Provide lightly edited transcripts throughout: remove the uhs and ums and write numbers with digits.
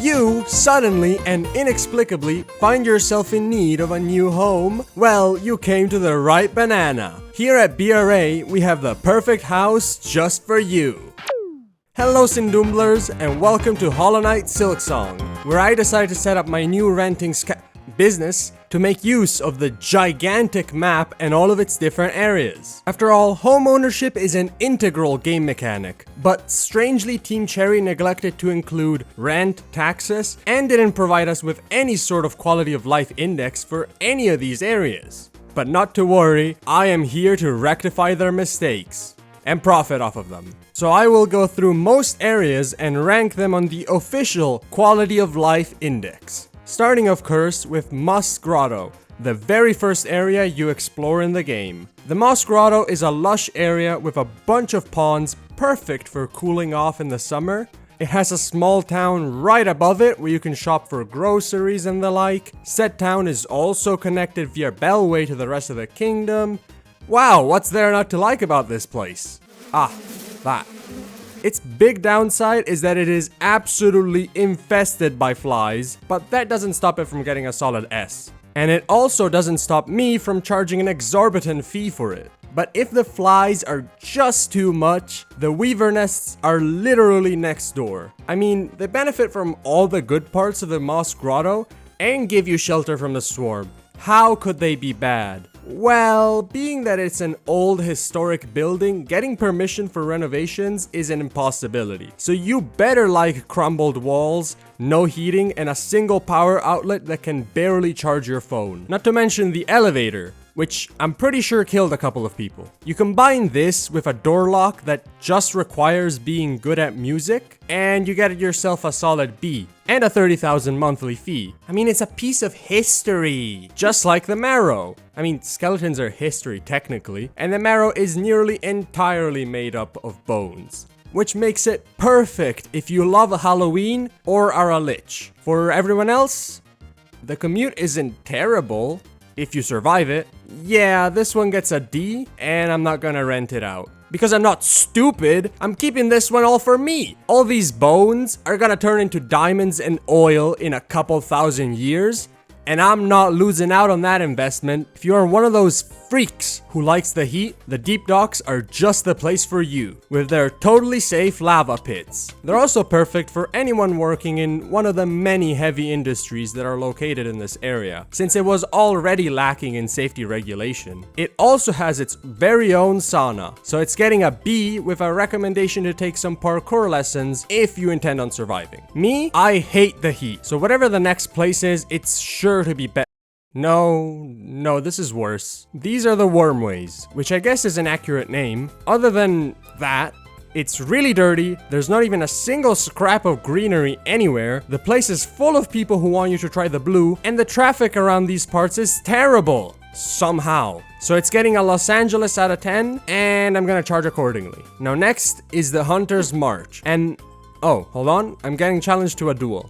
you suddenly and inexplicably find yourself in need of a new home, well, you came to the right banana. Here at BRA, we have the perfect house just for you. Hello Sindumblers, and welcome to Hollow Knight Silksong, where I decided to set up my new renting business to make use of the gigantic map and all of its different areas. After all, home ownership is an integral game mechanic, but strangely Team Cherry neglected to include rent, taxes, and didn't provide us with any sort of quality of life index for any of these areas. But not to worry, I am here to rectify their mistakes and profit off of them. So I will go through most areas and rank them on the official quality of life index. Starting of course with Moss Grotto, the very first area you explore in the game. The Moss Grotto is a lush area with a bunch of ponds, perfect for cooling off in the summer. It has a small town right above it where you can shop for groceries and the like. Said town is also connected via Bellway to the rest of the kingdom. Wow, what's there not to like about this place? That. Its big downside is that it is absolutely infested by flies, but that doesn't stop it from getting a solid S. And it also doesn't stop me from charging an exorbitant fee for it. But if the flies are just too much, the weaver nests are literally next door. I mean, they benefit from all the good parts of the Moss Grotto and give you shelter from the swarm. How could they be bad? Well, being that it's an old historic building, getting permission for renovations is an impossibility. So you better like crumbled walls, no heating, and a single power outlet that can barely charge your phone. Not to mention the elevator, which I'm pretty sure killed a couple of people. You combine this with a door lock that just requires being good at music, and you get yourself a solid B, and a 30,000 monthly fee. I mean, it's a piece of history, just like the Marrow. I mean, skeletons are history technically, and the Marrow is nearly entirely made up of bones, which makes it perfect if you love Halloween or are a lich. For everyone else, the commute isn't terrible if you survive it. Yeah, this one gets a D, and I'm not gonna rent it out. Because I'm not stupid, I'm keeping this one all for me. All these bones are gonna turn into diamonds and oil in a couple thousand years, and I'm not losing out on that investment. If you are one of those freaks who likes the heat, the deep docks are just the place for you, with their totally safe lava pits. They're also perfect for anyone working in one of the many heavy industries that are located in this area, since it was already lacking in safety regulation. It also has its very own sauna, so it's getting a B with a recommendation to take some parkour lessons if you intend on surviving. Me, I hate the heat, so whatever the next place is, it's sure to be better. No, this is worse. These are the Wormways, which I guess is an accurate name. Other than that, it's really dirty, there's not even a single scrap of greenery anywhere, the place is full of people who want you to try the blue, and the traffic around these parts is terrible. Somehow. So it's getting a Los Angeles out of 10, and I'm gonna charge accordingly. Now next is the Hunter's March, and oh, hold on, I'm getting challenged to a duel.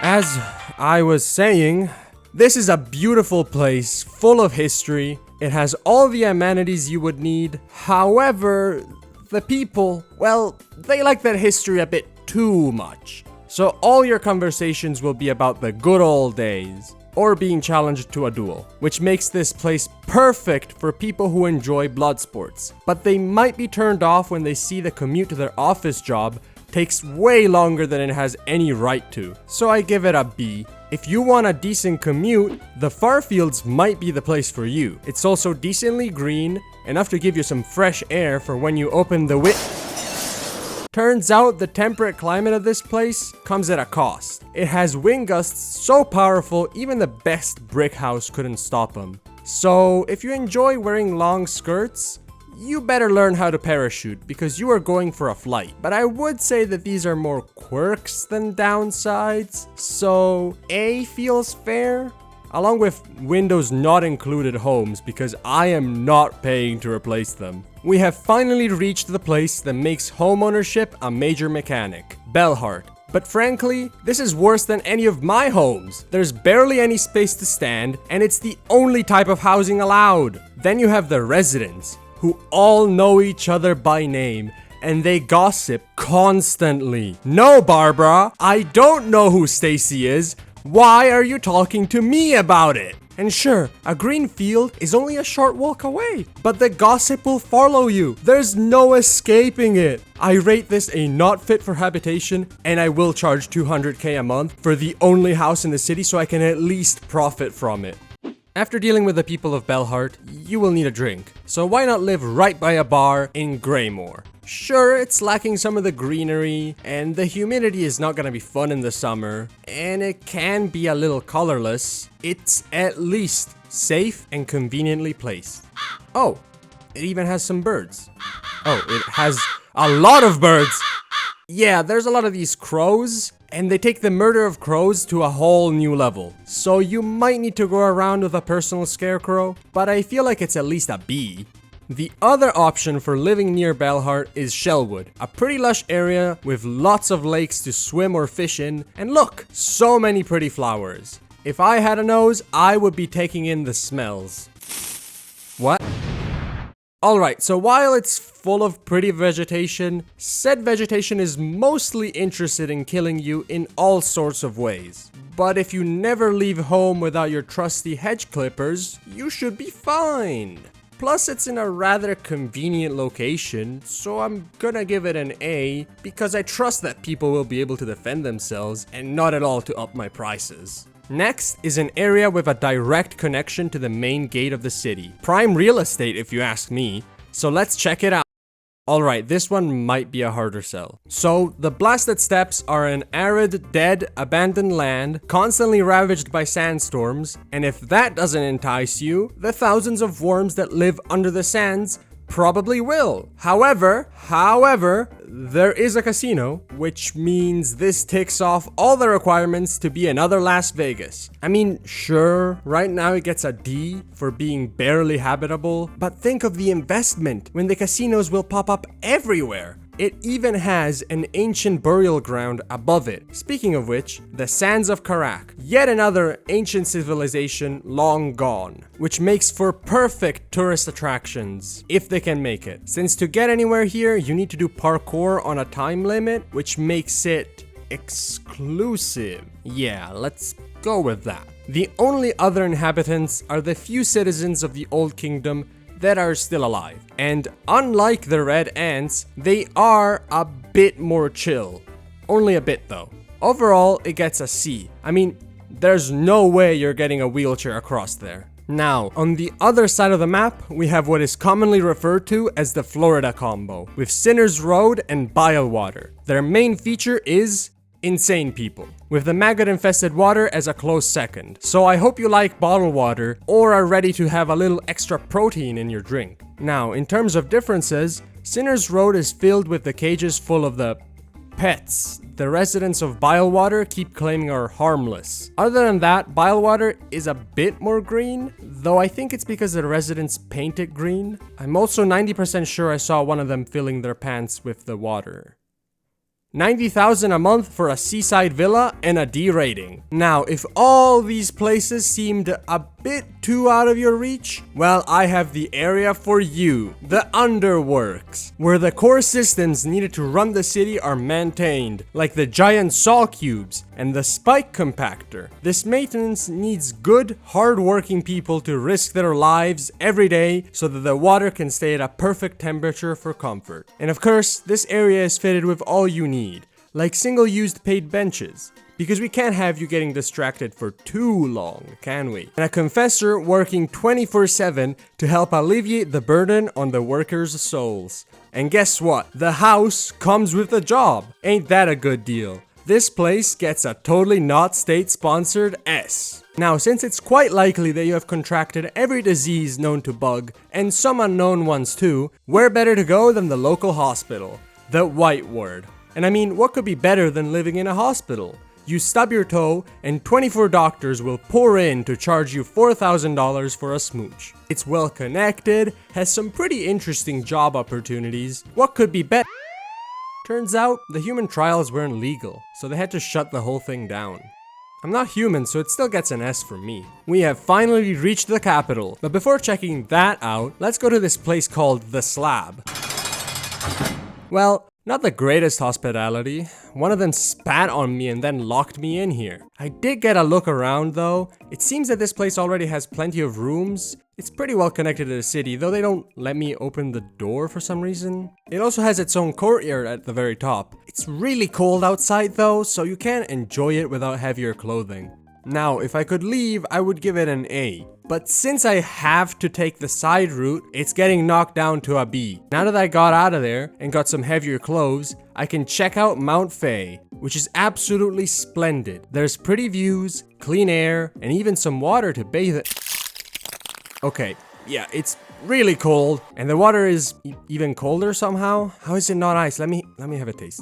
As I was saying, this is a beautiful place full of history. It has all the amenities you would need. However, the people, well, they like that history a bit too much. So all your conversations will be about the good old days, or being challenged to a duel, which makes this place perfect for people who enjoy blood sports. But they might be turned off when they see the commute to their office job takes way longer than it has any right to. So I give it a B. If you want a decent commute, the Farfields might be the place for you. It's also decently green, enough to give you some fresh air for when you open the Turns out the temperate climate of this place comes at a cost. It has wind gusts so powerful even the best brick house couldn't stop them. So if you enjoy wearing long skirts, you better learn how to parachute because you are going for a flight. But I would say that these are more quirks than downsides, so A feels fair, along with Windows not included homes because I am not paying to replace them. We have finally reached the place that makes homeownership a major mechanic, Bellheart. But frankly, this is worse than any of my homes. There's barely any space to stand, and it's the only type of housing allowed. Then you have the residents, who all know each other by name, and they gossip constantly. No, Barbara, I don't know who Stacy is. Why are you talking to me about it? And sure, a green field is only a short walk away, but the gossip will follow you. There's no escaping it. I rate this a not fit for habitation, and I will charge 200k a month for the only house in the city so I can at least profit from it. After dealing with the people of Bellheart, you will need a drink. So why not live right by a bar in Greymore? Sure, it's lacking some of the greenery, and the humidity is not gonna be fun in the summer, and it can be a little colorless. It's at least safe and conveniently placed. Oh, it even has some birds. Oh, it has a lot of birds! Yeah, there's a lot of these crows, and they take the murder of crows to a whole new level. So you might need to go around with a personal scarecrow, but I feel like it's at least a bee. The other option for living near Bellheart is Shellwood, a pretty lush area with lots of lakes to swim or fish in, and look, so many pretty flowers. If I had a nose, I would be taking in the smells. What? Alright, so while it's full of pretty vegetation, said vegetation is mostly interested in killing you in all sorts of ways. But if you never leave home without your trusty hedge clippers, you should be fine. Plus, it's in a rather convenient location, so I'm gonna give it an A because I trust that people will be able to defend themselves and not at all to up my prices. Next is an area with a direct connection to the main gate of the city. Prime real estate if you ask me, so let's check it out. Alright, this one might be a harder sell. So, the Blasted Steppes are an arid, dead, abandoned land, constantly ravaged by sandstorms, and if that doesn't entice you, the thousands of worms that live under the sands probably will. However, there is a casino, which means this ticks off all the requirements to be another Las Vegas. I mean, sure, right now it gets a D for being barely habitable, but think of the investment when the casinos will pop up everywhere. It even has an ancient burial ground above it. Speaking of which, the Sands of Karak, yet another ancient civilization long gone, which makes for perfect tourist attractions, if they can make it. Since to get anywhere here, you need to do parkour on a time limit, which makes it exclusive. Yeah, let's go with that. The only other inhabitants are the few citizens of the Old Kingdom that are still alive. And unlike the red ants, they are a bit more chill. Only a bit though. Overall, it gets a C. I mean, there's no way you're getting a wheelchair across there. Now, on the other side of the map, we have what is commonly referred to as the Florida combo, with Sinner's Road and Bylewater. Their main feature is insane people, with the maggot-infested water as a close second. So I hope you like bottled water or are ready to have a little extra protein in your drink. Now, in terms of differences, Sinner's Road is filled with the cages full of the pets the residents of Bylewater keep claiming are harmless. Other than that, Bylewater is a bit more green, though I think it's because the residents paint it green. I'm also 90% sure I saw one of them filling their pants with the water. 90,000 a month for a seaside villa and a D rating. Now, if all these places seemed a bit too out of your reach, well, I have the area for you, the Underworks, where the core systems needed to run the city are maintained, like the giant saw cubes and the spike compactor. This maintenance needs good, hard-working people to risk their lives every day so that the water can stay at a perfect temperature for comfort. And of course, this area is fitted with all you need, like single-used paid benches, because we can't have you getting distracted for too long, can we? And a confessor working 24/7 to help alleviate the burden on the workers' souls. And guess what? The house comes with a job. Ain't that a good deal? This place gets a totally not state-sponsored S. Now, since it's quite likely that you have contracted every disease known to bug, and some unknown ones too, where better to go than the local hospital? The White Ward. And I mean, what could be better than living in a hospital? You stub your toe, and 24 doctors will pour in to charge you $4,000 for a smooch. It's well connected, has some pretty interesting job opportunities. What could be better? Turns out, the human trials weren't legal, so they had to shut the whole thing down. I'm not human, so it still gets an S from me. We have finally reached the capital, but before checking that out, let's go to this place called The Slab. Well, not the greatest hospitality. One of them spat on me and then locked me in here. I did get a look around though. It seems that this place already has plenty of rooms. It's pretty well connected to the city, though they don't let me open the door for some reason. It also has its own courtyard at the very top. It's really cold outside though, so you can't enjoy it without heavier clothing. Now, if I could leave, I would give it an A. But since I have to take the side route, it's getting knocked down to a B. Now that I got out of there and got some heavier clothes, I can check out Mount Fay, which is absolutely splendid. There's pretty views, clean air, and even some water to bathe in. Okay, yeah, it's really cold, and the water is even colder somehow. How is it not ice? Let me have a taste.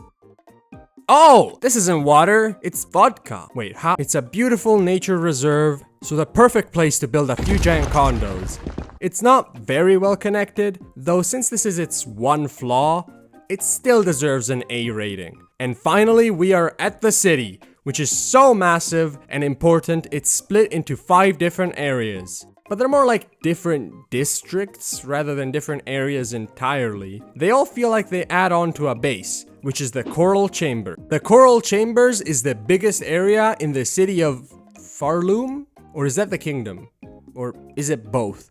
Oh, this isn't water, it's vodka. Wait, how? It's a beautiful nature reserve, so the perfect place to build a few giant condos. It's not very well connected, though since this is its one flaw, it still deserves an A rating. And finally, we are at the city, which is so massive and important, it's split into 5 different areas. But they're more like different districts rather than different areas entirely. They all feel like they add on to a base, which is the Coral Chamber. The Coral Chambers is the biggest area in the city of Farloom? Or is that the kingdom? Or is it both?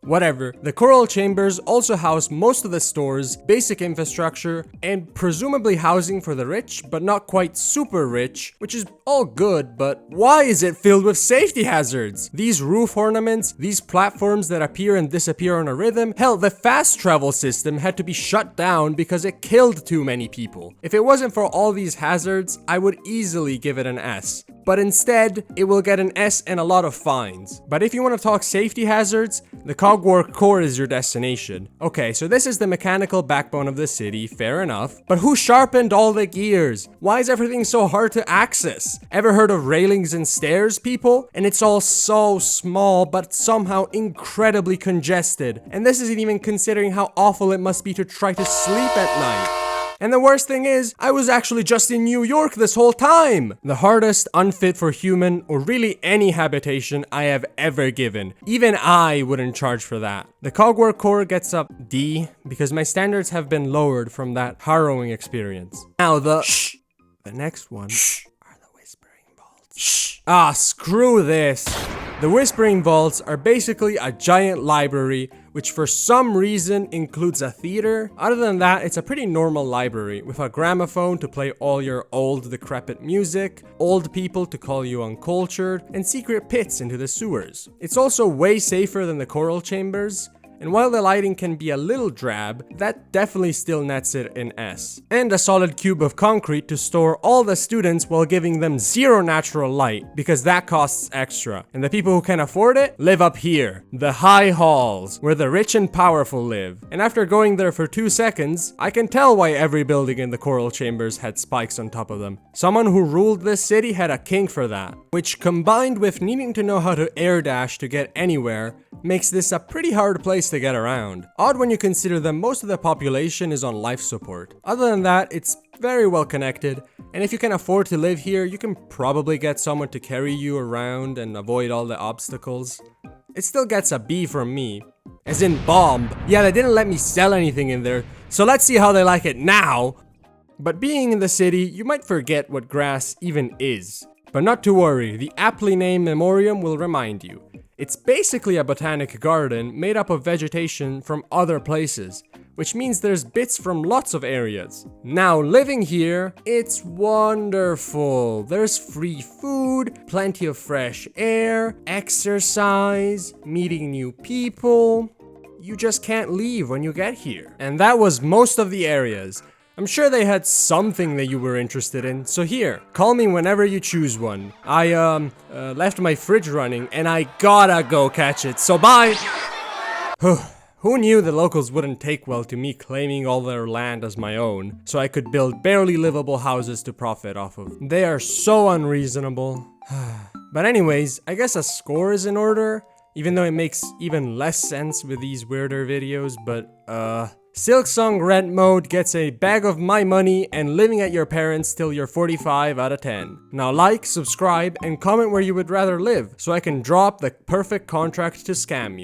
Whatever, the Coral Chambers also house most of the stores, basic infrastructure, and presumably housing for the rich, but not quite super rich, which is all good, but why is it filled with safety hazards? These roof ornaments, these platforms that appear and disappear on a rhythm, hell, the fast travel system had to be shut down because it killed too many people. If it wasn't for all these hazards, I would easily give it an S. But instead, it will get an S and a lot of fines. But if you want to talk safety hazards, the Cogwork Core is your destination. Okay, so this is the mechanical backbone of the city, fair enough. But who sharpened all the gears? Why is everything so hard to access? Ever heard of railings and stairs, people? And it's all so small, but somehow incredibly congested. And this isn't even considering how awful it must be to try to sleep at night. And the worst thing is, I was actually just in New York this whole time! The hardest, unfit for human, or really any habitation I have ever given. Even I wouldn't charge for that. The Cogwork Core gets up D, because my standards have been lowered from that harrowing experience. Now the next one are the Whispering Vaults. Ah, screw this! The Whispering Vaults are basically a giant library, which for some reason includes a theater. Other than that, it's a pretty normal library, with a gramophone to play all your old decrepit music, old people to call you uncultured, and secret pits into the sewers. It's also way safer than the Coral Chambers, and while the lighting can be a little drab, that definitely still nets it an S. And a solid cube of concrete to store all the students while giving them 0 natural light, because that costs extra. And the people who can afford it live up here, the high halls, where the rich and powerful live. And after going there for 2 seconds, I can tell why every building in the Coral Chambers had spikes on top of them. Someone who ruled this city had a kink for that, which combined with needing to know how to air dash to get anywhere, makes this a pretty hard place to get around. Odd when you consider that most of the population is on life support. Other than that, it's very well connected, and if you can afford to live here, you can probably get someone to carry you around and avoid all the obstacles. It still gets a B from me. As in bomb. Yeah, they didn't let me sell anything in there, so let's see how they like it now. But being in the city, you might forget what grass even is. But not to worry, the aptly named memoriam will remind you. It's basically a botanic garden made up of vegetation from other places, which means there's bits from lots of areas. Now living here, it's wonderful. There's free food, plenty of fresh air, exercise, meeting new people. You just can't leave when you get here. And that was most of the areas. I'm sure they had something that you were interested in, so here, call me whenever you choose one. I, left my fridge running, and I gotta go catch it, so bye! Who knew the locals wouldn't take well to me claiming all their land as my own, so I could build barely livable houses to profit off of. They are so unreasonable. But anyways, I guess a score is in order, even though it makes even less sense with these weirder videos, but, Silksong rent mode gets a bag of my money and living at your parents till you're 45 out of 10. Now like, subscribe, and comment where you would rather live so I can draw up the perfect contract to scam you.